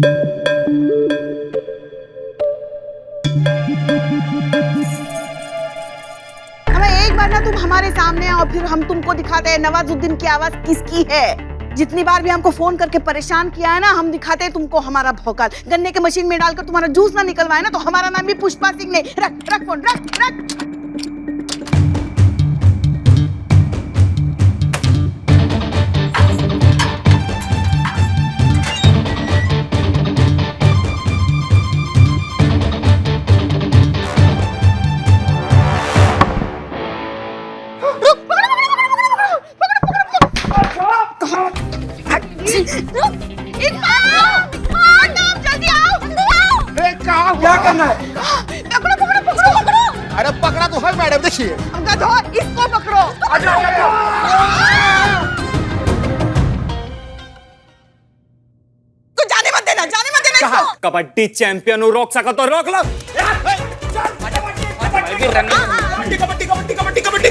हमें एक बार ना तुम हमारे सामने आओ, फिर हम तुमको दिखाते हैं नवाजुद्दीन की आवाज किसकी है। जितनी बार भी हमको फोन करके परेशान किया है ना, हम दिखाते हैं तुमको हमारा भौकाल। गन्ने के मशीन में डालकर तुम्हारा जूस ना निकलवाए ना तो हमारा नाम भी पुष्पा सिंह नहीं। रख रख फोन, रख रख। क्या करना है? पकड़ो पकड़ो पकड़ो पकड़ो। अरे पकड़ा तो है मैडम, देखिए। गधोर, इसको पकड़ो। आजा आजा। तो जाने मत देना, जाने मत देना इसको। कबड्डी चैंपियन रोक सका तो रोक लो। कबड्डी कबड्डी कबड्डी कबड्डी कबड्डी।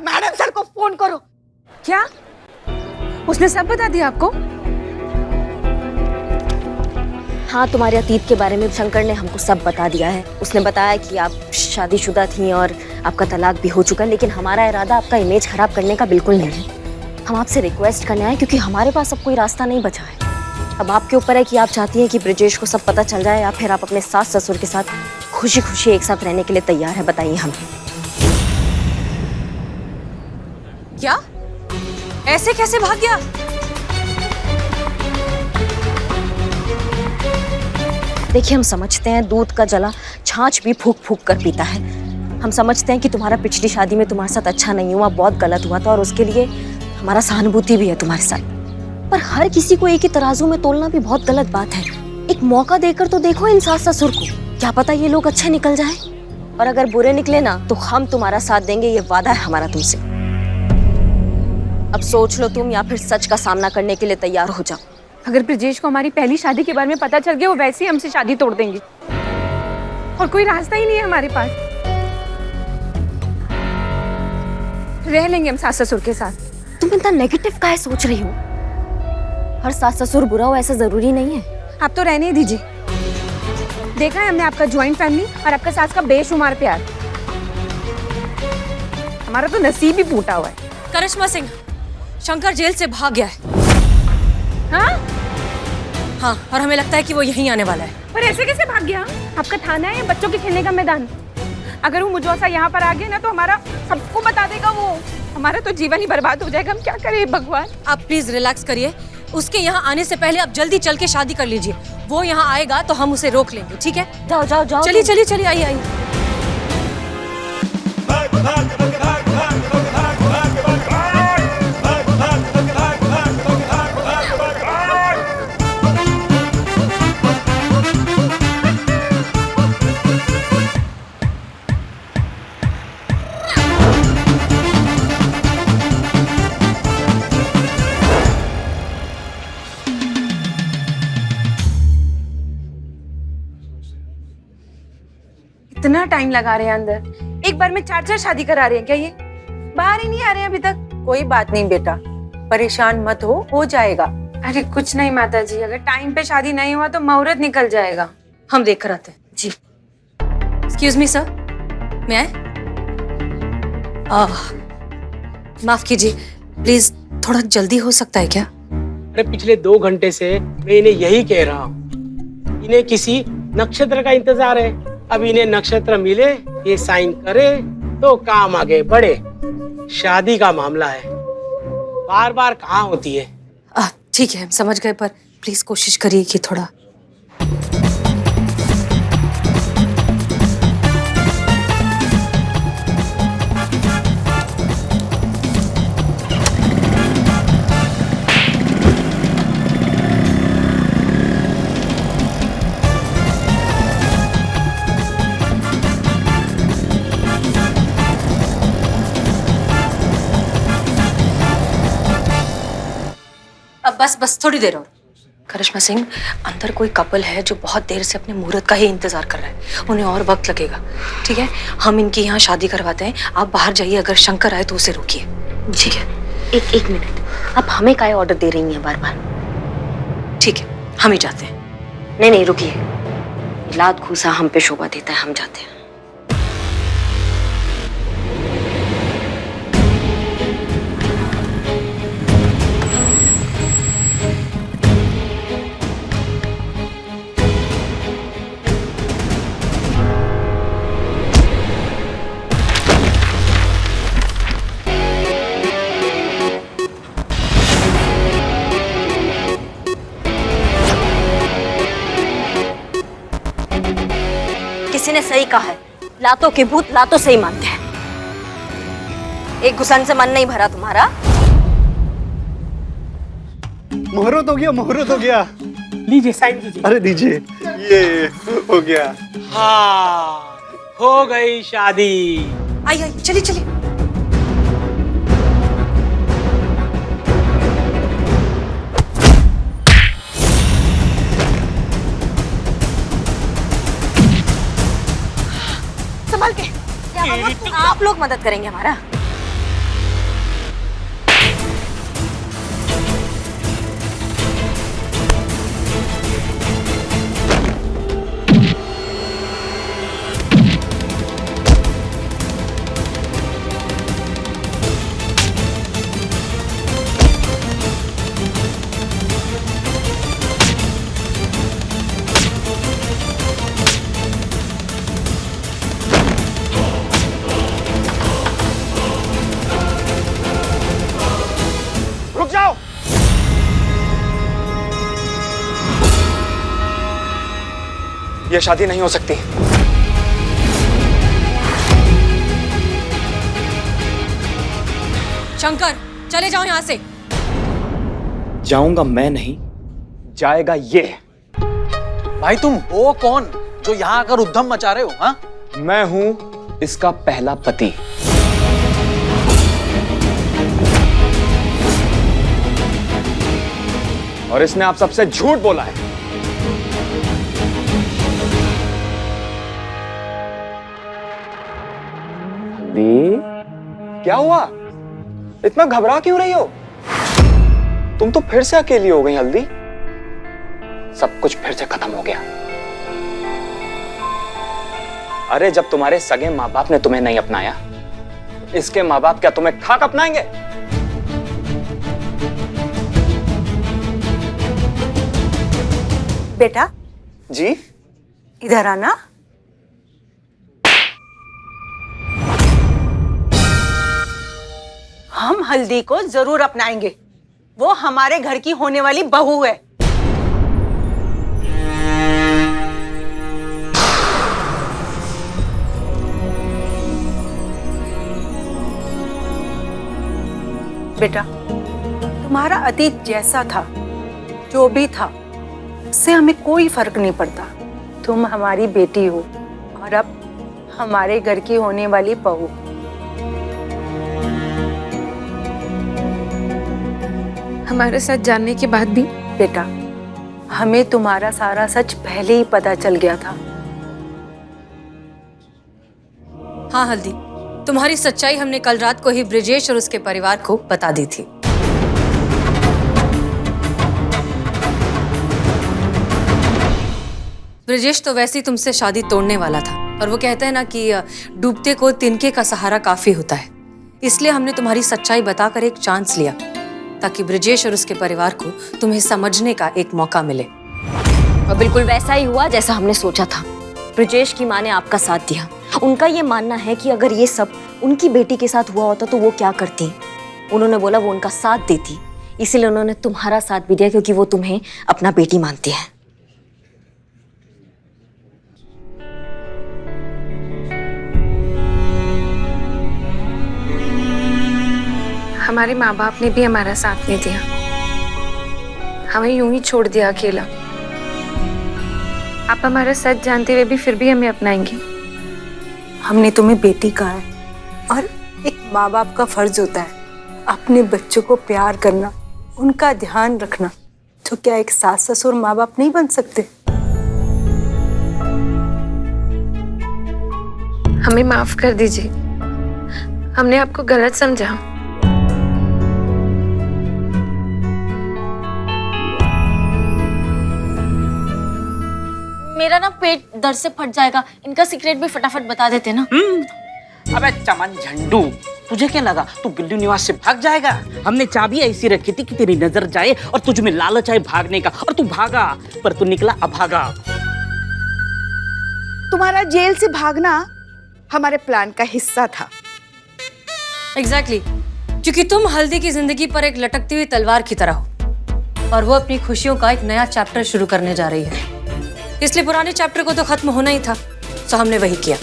मैडम सर को फोन करो। क्या? उसने सब बता दिया आपको? हाँ, तुम्हारे अतीत के बारे में शंकर ने हमको सब बता दिया है। उसने बताया कि आप शादीशुदा थी और आपका तलाक भी हो चुका है, लेकिन हमारा इरादा आपका इमेज खराब करने का बिल्कुल नहीं है। हम आपसे रिक्वेस्ट करने आए क्योंकि हमारे पास अब कोई रास्ता नहीं बचा है। अब आपके ऊपर है कि आप चाहती हैं कि ब्रिजेश को सब पता चल जाए या फिर आप अपने सास ससुर के साथ खुशी खुशी एक साथ रहने के लिए तैयार है। बताइए हमें। क्या? ऐसे कैसे भाग गया? देखिए, हम समझते हैं दूध का जला छाछ भी फूक फूक कर पीता है। हम समझते हैं कि तुम्हारा पिछली शादी में तुम्हारे साथ अच्छा नहीं हुआ, बहुत गलत हुआ था और उसके लिए हमारा सहानुभूति भी है तुम्हारे साथ। पर हर किसी को एक ही तराजू में तोलना भी बहुत गलत बात है। एक मौका देकर तो देखो इन सास ससुर को, क्या पता ये लोग अच्छे निकल जाए। और अगर बुरे निकले ना तो हम तुम्हारा साथ देंगे, ये वादा है हमारा तुमसे। अब सोच लो तुम, या फिर सच का सामना करने के लिए तैयार हो जाओ। अगर ब्रिजेश को हमारी पहली शादी के बारे में पता चल गया, वो वैसे ही हमसे शादी तोड़ देंगे और कोई रास्ता ही नहीं है हमारे पास। रह लेंगे हम सास ससुर के साथ। तुम इतना नेगेटिव काहे सोच रही हो? हर सास ससुर बुरा हो ऐसा जरूरी नहीं है। आप तो रहने ही दीजिए। देखा है हमने आपका ज्वाइंट फैमिली और आपका सास का बेशुमार प्यार। हमारा तो नसीब ही फूटा हुआ है। करिश्मा सिंह, शंकर जेल से भाग गया है। हाँ? हाँ, और हमें लगता है कि वो यहीं आने वाला है। पर ऐसे कैसे भाग गया? आपका थाना है या बच्चों के खेलने का मैदान? अगर वो मुझौसा यहाँ पर आ गया ना तो हमारा सबको बता देगा वो। हमारा तो जीवन ही बर्बाद हो जाएगा। हम क्या करें भगवान? आप प्लीज रिलैक्स करिए। उसके यहाँ आने से पहले आप जल्दी चल के शादी कर लीजिए। वो यहाँ आएगा तो हम उसे रोक लेंगे, ठीक है? जाओ जाओ जाओ। चलिए चलिए चलिए, आइए आइए। इतना टाइम लगा रहे हैं अंदर, एक बार में 4-4 शादी करा रहे हैं क्या? ये बाहर ही नहीं आ रहे हैं अभी तक। कोई बात नहीं बेटा, परेशान मत हो जाएगा। अरे कुछ नहीं माता जी, अगर टाइम पे शादी नहीं हुआ तो मुहूर्त निकल जाएगा। हम देख कर आते हैं। जी। एक्सक्यूज मी सर, मैं आए? माफ कीजिए, प्लीज थोड़ा जल्दी हो सकता है क्या? अरे पिछले 2 घंटे से मैं इन्हें यही कह रहा हूँ, इन्हें किसी नक्षत्र का इंतजार है। अब इन्हें नक्षत्र मिले, ये साइन करे तो काम आगे बढ़े। शादी का मामला है, बार बार कहाँ होती है। ठीक है, हम समझ गए, पर प्लीज कोशिश करिए कि थोड़ा। अब बस थोड़ी देर और। करिश्मा सिंह, अंदर कोई कपल है जो बहुत देर से अपने मुहूर्त का ही इंतजार कर रहा है। उन्हें और वक्त लगेगा, ठीक है? हम इनकी यहाँ शादी करवाते हैं। आप बाहर जाइए, अगर शंकर आए तो उसे रोकिए, ठीक है? एक मिनट, आप हमें काहे ऑर्डर दे रही हैं बार बार? ठीक है, हम ही जाते हैं। नहीं, रुकिए। लात घूसा हम पे शोभा देता है, हम जाते हैं। किसी ने सही कहा है, लातों के भूत लातों से ही मानते हैं। एक घुसन से मन नहीं भरा तुम्हारा? मुहूर्त हो गया, मुहूर्त हो गया। लीजिए साइन कीजिए। अरे दीजिए, ये हो गया। हाँ, हो गई शादी। आइए चलिए। संभाल के। आप लोग मदद करेंगे हमारा? रुक जाओ। ये शादी नहीं हो सकती। शंकर, चले जाओ यहाँ से। जाऊंगा मैं नहीं, जाएगा ये। भाई तुम हो कौन जो यहाँ आकर उद्यम मचा रहे हो? हाँ, मैं हूं इसका पहला पति। और इसने आप सबसे झूठ बोला है। हल्दी, क्या हुआ? इतना घबरा क्यों रही हो? तुम तो फिर से अकेली हो गई हल्दी। सब कुछ फिर से खत्म हो गया। अरे जब तुम्हारे सगे माँ बाप ने तुम्हें नहीं अपनाया, इसके माँ बाप क्या तुम्हें खाक अपनाएंगे? बेटा जी इधर आना। हम हल्दी को जरूर अपनाएंगे। वो हमारे घर की होने वाली बहू है। बेटा, तुम्हारा अतीत जैसा था, जो भी था, उससे हमें कोई फर्क नहीं पड़ता। तुम हमारी बेटी हो और अब हमारे घर की होने वाली बहू। हमारे साथ जानने के बाद भी बेटा, हमें तुम्हारा सारा सच पहले ही पता चल गया था। हाँ हल्दी, तुम्हारी सच्चाई हमने कल रात को ही ब्रिजेश और उसके परिवार को बता दी थी। ब्रिजेश तो वैसे ही तुमसे शादी तोड़ने वाला था, और वो कहते हैं ना कि डूबते को तिनके का सहारा काफी होता है। इसलिए हमने तुम्हारी सच्चाई बताकर एक चांस लिया, ताकि ब्रिजेश और उसके परिवार को तुम्हें समझने का एक मौका मिले। और बिल्कुल वैसा ही हुआ जैसा हमने सोचा था। ब्रिजेश की माँ ने आपका साथ दिया। उनका ये मानना है कि अगर ये सब उनकी बेटी के साथ हुआ होता तो वो क्या करती। उन्होंने बोला वो उनका साथ देती, इसीलिए उन्होंने तुम्हारा साथ भी दिया, क्योंकि वो तुम्हें अपना बेटी मानती है। हमारे माँ बाप ने भी हमारा साथ नहीं दिया, हमें यूं ही छोड़ दिया अकेला। आप हमारा सच जानते हुए भी फिर भी हमें अपनाएंगे। हमने तुम्हें बेटी कहा है और एक माँ बाप का फर्ज होता है अपने बच्चों को प्यार करना, उनका ध्यान रखना। तो क्या एक सास ससुर माँ बाप नहीं बन सकते? हमें माफ कर दीजिए, हमने आपको गलत समझा। मेरा ना पेट दर्द से फट जाएगा, इनका सीक्रेट भी फटाफट बता देते ना। अबे चमन झंडू, तुझे क्या लगा तू बिल्ली निवास से भाग जाएगा? हमने चाबी ऐसी रखी थी कि तेरी नजर जाए और तुझ में लालच आए भागने का, और तू भागा, पर तू निकला अभागा। तुम्हारा जेल से भागना हमारे प्लान का हिस्सा था। एग्जैक्टली क्योंकि तुम हल्दी की जिंदगी पर एक लटकती हुई तलवार की तरह हो और वो अपनी खुशियों का एक नया चैप्टर शुरू करने जा रही है। इसलिए पुराने चैप्टर को तो खत्म होना ही था, तो हमने वही किया।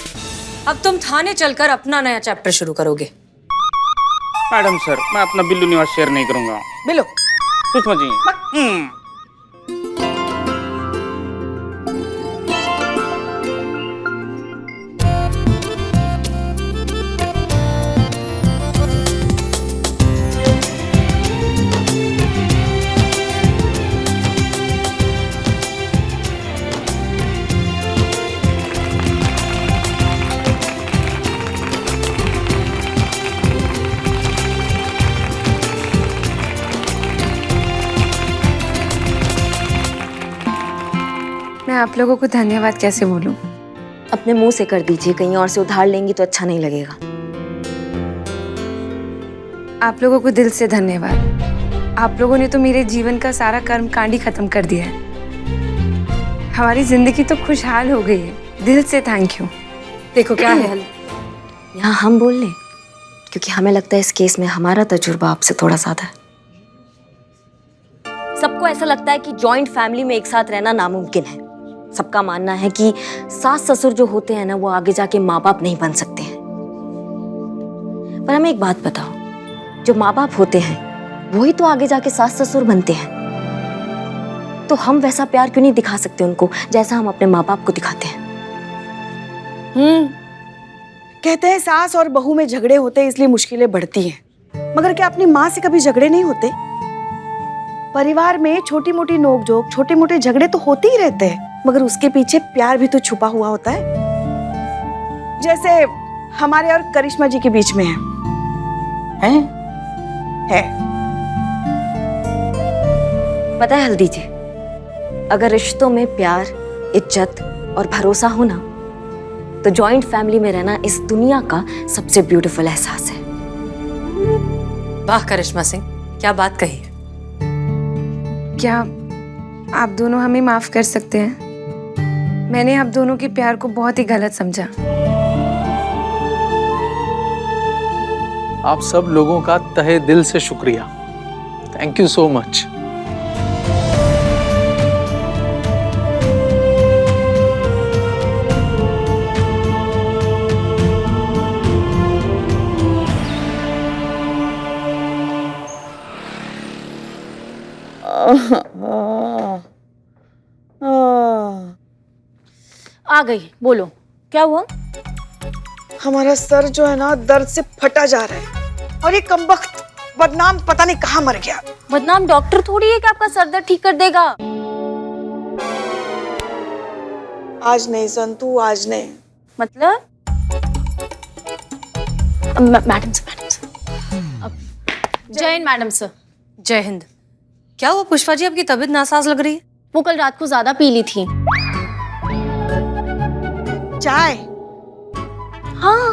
अब तुम थाने चलकर अपना नया चैप्टर शुरू करोगे। मैडम सर, मैं अपना बिल्ली निवास शेयर नहीं करूंगा। बिल्लो कुछ समझिए। मैं आप लोगों को धन्यवाद कैसे बोलूं? अपने मुंह से कर दीजिए, कहीं और से उधार लेंगी तो अच्छा नहीं लगेगा। आप लोगों को दिल से धन्यवाद। आप लोगों ने तो मेरे जीवन का सारा कर्म कांड ही खत्म कर दिया है। हमारी जिंदगी तो खुशहाल हो गई है। दिल से थैंक यू। देखो क्या है हल, यहाँ हम बोल लें, क्योंकि हमें लगता है इस केस में हमारा तजुर्बा आपसे थोड़ा ज्यादा है। सबको ऐसा लगता है कि जॉइंट फैमिली में एक साथ रहना नामुमकिन है। सबका मानना है कि सास ससुर जो होते हैं ना, वो आगे जाके माँ बाप नहीं बन सकते हैं। पर हमें एक बात बताओ, जो माँ बाप होते हैं वही तो आगे जाके सास ससुर बनते हैं। तो हम वैसा प्यार क्यों नहीं दिखा सकते उनको जैसा हम अपने माँ बाप को दिखाते हैं? कहते हैं सास और बहू में झगड़े होते हैं इसलिए मुश्किलें बढ़ती हैं, मगर क्या अपनी माँ से कभी झगड़े नहीं होते? परिवार में छोटी मोटी नोकझोंक, छोटे मोटे झगड़े तो होते ही रहते हैं, मगर उसके पीछे प्यार भी तो छुपा हुआ होता है, जैसे हमारे और करिश्मा जी के बीच में है। पता है हल्दी जी, अगर रिश्तों में प्यार, इज्जत और भरोसा हो ना, तो जॉइंट फैमिली में रहना इस दुनिया का सबसे ब्यूटीफुल एहसास है। वाह करिश्मा सिंह, क्या बात कही है। क्या आप दोनों हमें माफ कर सकते हैं? मैंने आप दोनों के प्यार को बहुत ही गलत समझा। आप सब लोगों का तहे दिल से शुक्रिया। Thank you so much. आ गई, बोलो क्या हुआ? हमारा सर जो है ना दर्द से फटा जा रहा है, और ये कमबख्त बदनाम पता नहीं कहाँ मर गया। बदनाम डॉक्टर थोड़ी है कि आपका सर दर्द ठीक कर देगा। आज नहीं संतू, आज नहीं। मतलब मैडम सर जय हिंद मैडम सर। जय हिंद। क्या हुआ पुष्पा जी, आपकी तबीयत नासाज लग रही है? वो कल रात को ज्यादा पी ली थी। चाय? हाँ,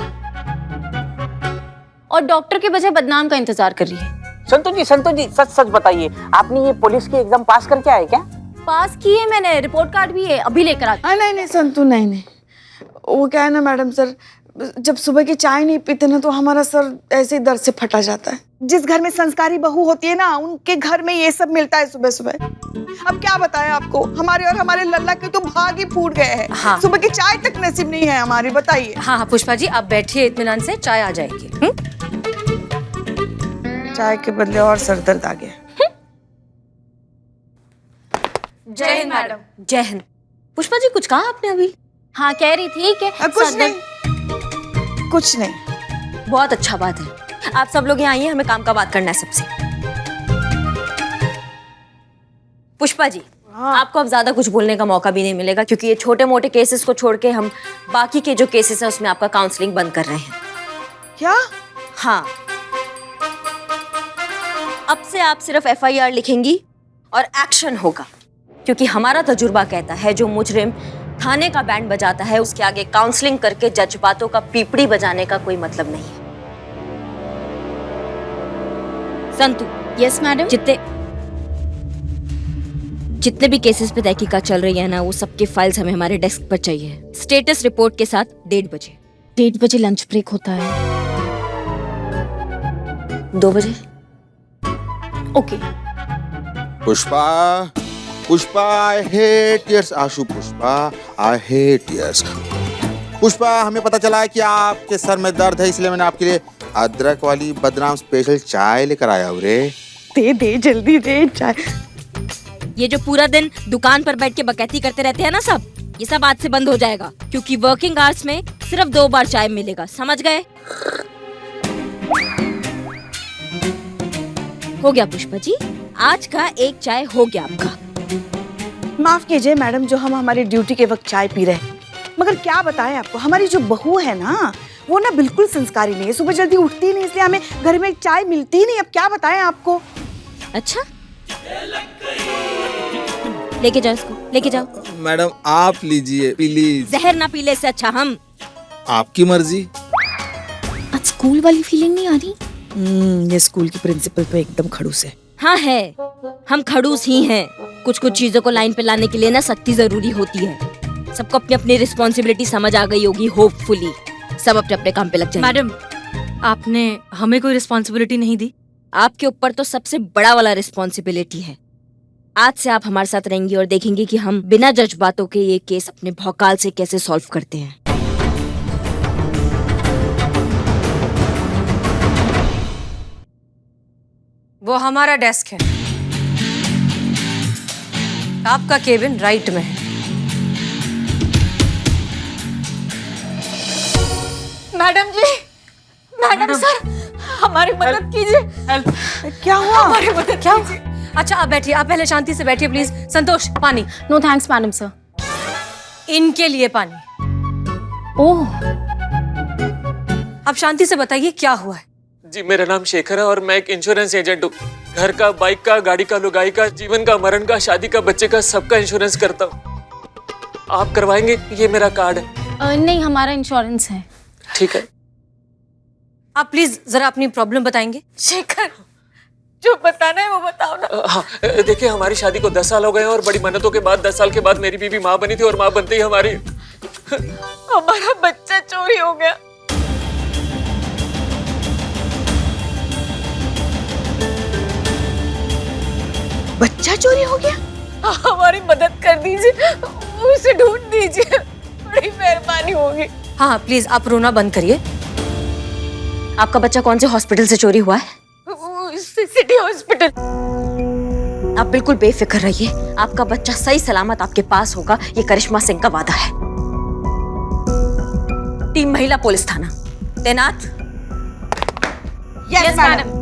और डॉक्टर के बजाय बदनाम का इंतजार कर रही है। संतु जी सच सच बताइए, आपने ये पुलिस की एग्जाम पास करके आए क्या? पास की है मैंने, रिपोर्ट कार्ड भी है, अभी लेकर आती। नहीं संतू, नहीं। वो क्या है ना मैडम सर, जब सुबह की चाय नहीं पीते ना तो हमारा सर ऐसे ही दर्द से फटा जाता है। जिस घर में संस्कारी बहू होती है ना, उनके घर में ये सब मिलता है सुबह सुबह। अब क्या बताएं आपको, हमारे और हमारे लल्ला के तो भाग ही फूट गए हैं। हाँ। सुबह की चाय तक नसीब नहीं है हमारी, बताइए। हाँ पुष्पा जी, आप बैठिए इत्मीनान से, चाय आ जाएगी। चाय के बदले और सर दर्द आ गया। जय हिंद मैडम। जय हिंद। पुष्पा जी कुछ कहा आपने अभी? हाँ, कह रही थी कि कुछ नहीं। बहुत अच्छा बात है, आप सब लोग यहाँ आइए, हमें काम का बात करना है सबसे। पुष्पा जी, आपको अब ज्यादा कुछ बोलने का मौका भी नहीं मिलेगा, क्योंकि ये छोटे मोटे केसेस को छोड़ के हम बाकी के जो केसेस हैं उसमें आपका काउंसलिंग बंद कर रहे हैं। क्या? हाँ, अब से आप सिर्फ FIR लिखेंगी और एक्शन होगा, क्योंकि हमारा तजुर्बा कहता है जो मुजरिम थाने का बैंड बजाता है उसके आगे काउंसलिंग करके जज्बातों का पीपड़ी बजाने का कोई मतलब नहीं है। संतु। Yes madam. जितने भी केसेस पे तहकीकात चल रही है ना, वो सबके फाइल्स हमें हमारे डेस्क पर चाहिए, स्टेटस रिपोर्ट के साथ 1:30 बजे। 1:30 बजे लंच ब्रेक होता है। 2 बजे। Okay. Pushpa, Pushpa, I hate tears. Ashu, Pushpa, I hate tears. Pushpa, हमें पता चला है कि आपके सर में दर्द है, इसलिए मैंने आपके लिए अदरक वाली बदनाम स्पेशल चाय लेकर आया हूँ रे। दे जल्दी दे चाय। ये जो पूरा दिन दुकान पर बैठ के बकैती करते रहते हैं ना सब, ये सब आज से बंद हो जाएगा, क्योंकि वर्किंग आवर्स में सिर्फ 2 बार चाय मिलेगा, समझ गए? हो गया पुष्पा जी, आज का एक चाय हो गया आपका। माफ कीजिए मैडम, जो हम हमारी ड्यूटी के वक्त चाय पी रहे हैं, मगर क्या बताएं आपको, हमारी जो बहू है ना वो ना बिल्कुल संस्कारी नहीं है, सुबह जल्दी उठती नहीं, इसलिए हमें घर में चाय मिलती नहीं। अब क्या बताएं आपको। अच्छा, लेके जाओ इसको, लेके जाओ। मैडम आप लीजिए प्लीज। जहर ना पीले से अच्छा हम। आपकी मर्जी। आज स्कूल वाली फीलिंग नहीं आ रही। ये स्कूल की प्रिंसिपल तो एकदम खड़ूस है। हाँ है, हम खड़ूस ही हैं। कुछ चीजों को लाइन पे लाने के लिए ना सख्ती जरूरी होती है। सबको अपनी अपनी रिस्पॉन्सिबिलिटी समझ आ गई होगी, होपफुली सब अपने अपने काम पे लग जाएंगे। मैडम, आपने हमें कोई रिस्पॉन्सिबिलिटी नहीं दी। आपके ऊपर तो सबसे बड़ा वाला रिस्पॉन्सिबिलिटी है। आज से आप हमारे साथ रहेंगी और देखेंगे कि हम बिना जज्बातों के ये केस अपने भौकाल से कैसे सॉल्व करते हैं। वो हमारा डेस्क है, आपका केबिन राइट में है। मैडम जी, मैडम सर, हमारी मदद कीजिए। क्या हुआ? हमारी मदद क्या? कीजिए। अच्छा आप बैठिए, आप पहले शांति से बैठिए प्लीज। संतोष, पानी। No thanks madam sir. इनके लिए पानी। ओह, आप शांति से बताइए क्या हुआ है। जी मेरा नाम शेखर है और मैं एक इंश्योरेंस एजेंट हूँ। घर का, बाइक का, गाड़ी का, लुगाई का, जीवन का, मरण का, शादी का, बच्चे का, सबका इंश्योरेंस करता हूँ। आप करवाएंगे? ये मेरा कार्ड है। नहीं, हमारा इंश्योरेंस है। ठीक है। आप प्लीज जरा अपनी प्रॉब्लम बताएंगे। शेखर, जो बताना है वो बताओ ना। हाँ, देखिए हमारी शादी को 10 साल हो गए हैं और बड़ी मेहनतों के बाद 10 साल के बाद मेरी बीवी माँ बनी थी और माँ बनते ही हमारी हमारा बच्चा चोरी हो गया। बच्चा चोरी हो गया? हमारी मदद कर दीजिए, उसे ढूंढ दीजिए, बड़ी मेहरबानी होगी। हाँ प्लीज आप रोना बंद करिए। आपका बच्चा कौन से हॉस्पिटल से चोरी हुआ है? City hospital. आप बिल्कुल बेफिक्र रहिए, आपका बच्चा सही सलामत आपके पास होगा, ये करिश्मा सिंह का वादा है। टीम महिला पुलिस थाना तैनात। Yes madam.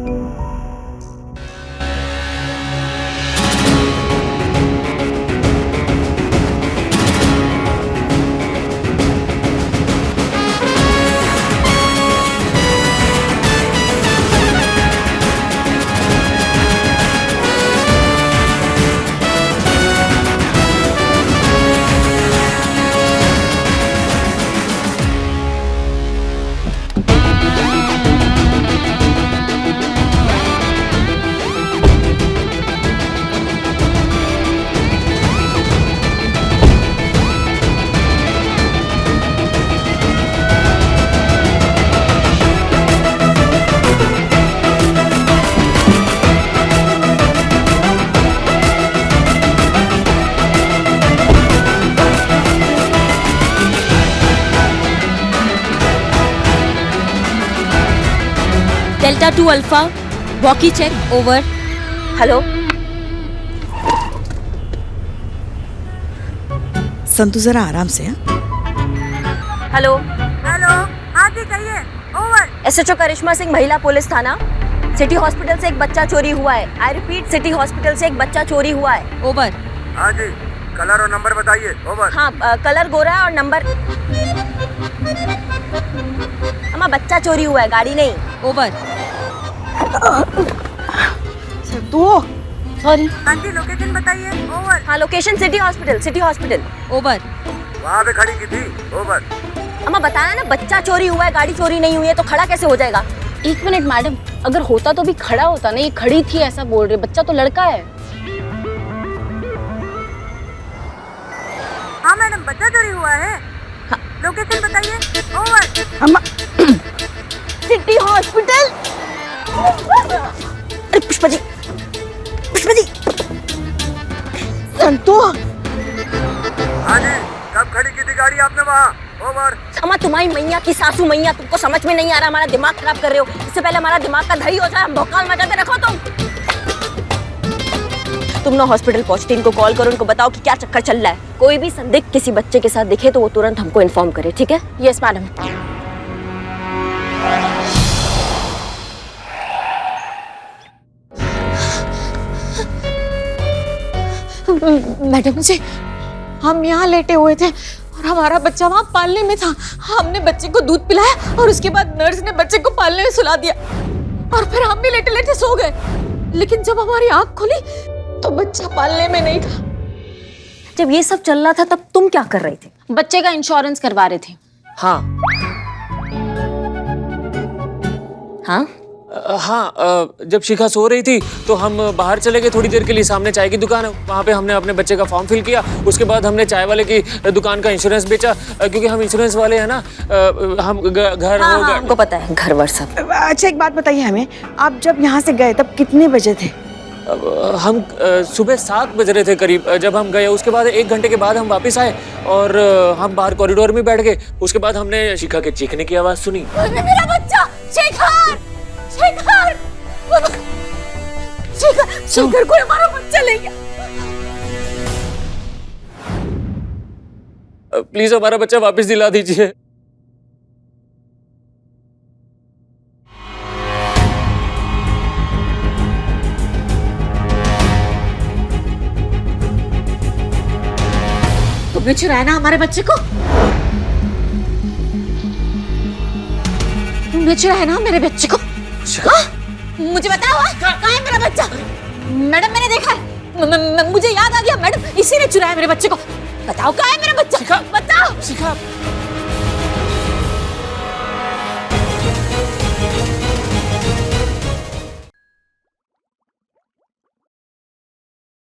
Delta 2 alpha, walkie check, over. Hello, Santu जरा आराम से। हेलो हेलो, हाँ जी कहिए, ओवर। SHO करिश्मा सिंह महिला पुलिस थाना। सिटी हॉस्पिटल से एक बच्चा चोरी हुआ है। आई रिपीट, सिटी हॉस्पिटल से एक बच्चा चोरी हुआ है। ओवर। हाँ जी, कलर और नंबर बताइए। ओवर। हाँ, कलर गोरा है और नंबर। अम्मा, बच्चा चोरी हुआ है, गाड़ी नहीं। ओवर। तू सॉरी। आंटी लोकेशन बताइए। ओवर। हाँ, location city hospital, city hospital. Over. वहाँ पे खड़ी की थी। ओवर। अम्मा, बताया ना बच्चा चोरी हुआ है, गाड़ी चोरी नहीं हुई है, तो खड़ा कैसे हो जाएगा? 1 मिनट मैडम, अगर होता तो भी खड़ा होता ना, ये खड़ी थी ऐसा बोल रहे, बच्चा तो लड़का है। हाँ मैडम, बच्चा चोरी हुआ है। हाँ। लोकेशन बताइए। ओवर। अम्मा सिटी हॉस्पिटल। अरे पुष्पा जी, पुष्पा जी। संतू, हाँ जी, कब खड़ी की थी गाड़ी आपने वहाँ? ओवर। अम्मा, तुम्हारी मैया की सासू मैया, तुमको समझ में नहीं आ रहा, हमारा दिमाग खराब कर रहे हो। इससे पहले हमारा दिमाग का दही हो जाए, हम भौकाल मचा के रखो तुम ना हॉस्पिटल पहुंचते इनको कॉल करो, उनको बताओ कि क्या चक्कर चल रहा है। कोई भी संदिग्ध किसी बच्चे के साथ दिखे तो वो तुरंत हमको इन्फॉर्म करे, ठीक है? Yes madam. मैडम जी, हम यहाँ लेटे हुए थे और हमारा बच्चा वहाँ पालने में था। हमने बच्चे को दूध पिलाया और उसके बाद नर्स ने बच्चे को पालने में सुला दिया और फिर हम भी लेटे लेटे सो गए। लेकिन जब हमारी आंख खुली तो बच्चा पालने में नहीं था। जब ये सब चल रहा था तब तुम क्या कर रहे थे? बच्चे का इंश्योरेंस करवा रहे थे। हाँ हाँ? हाँ, जब शिखा सो रही थी तो हम बाहर चले गए थोड़ी देर के लिए। सामने चाय की दुकान है, वहाँ पे हमने अपने बच्चे का फॉर्म फिल किया। उसके बाद हमने चाय वाले की दुकान का इंश्योरेंस बेचा, क्योंकि हम इंश्योरेंस वाले हैं ना। हम घर हाँ, हो हाँ, हमको पता है, घर वर सब। अच्छा एक बात बताइए हमें, आप जब यहाँ से गए तब कितने बजे थे? हम सुबह 7 बज रहे थे करीब जब हम गए। उसके बाद 1 घंटे के बाद हम वापस आए और हम बाहर कॉरिडोर में बैठ गए। उसके बाद हमने शिखा के चीखने की आवाज़ सुनी। मेरा बच्चा शेखर, शेखर, शेखर, शेखर कोई हमारा बच्चा ले गया। प्लीज हमारा बच्चा वापस दिला दीजिए। तुमने चुराया ना हमारे बच्चे को? तुमने चुराया ना मेरे बच्चे को? हाँ? मुझे बताओ, कहाँ है मेरा बच्चा? मैडम, मैंने देखा है, मुझे याद आ गया मैडम, इसी ने चुराया मेरे बच्चे को। बताओ कहाँ है मेरा बच्चा? बताओ। शिखा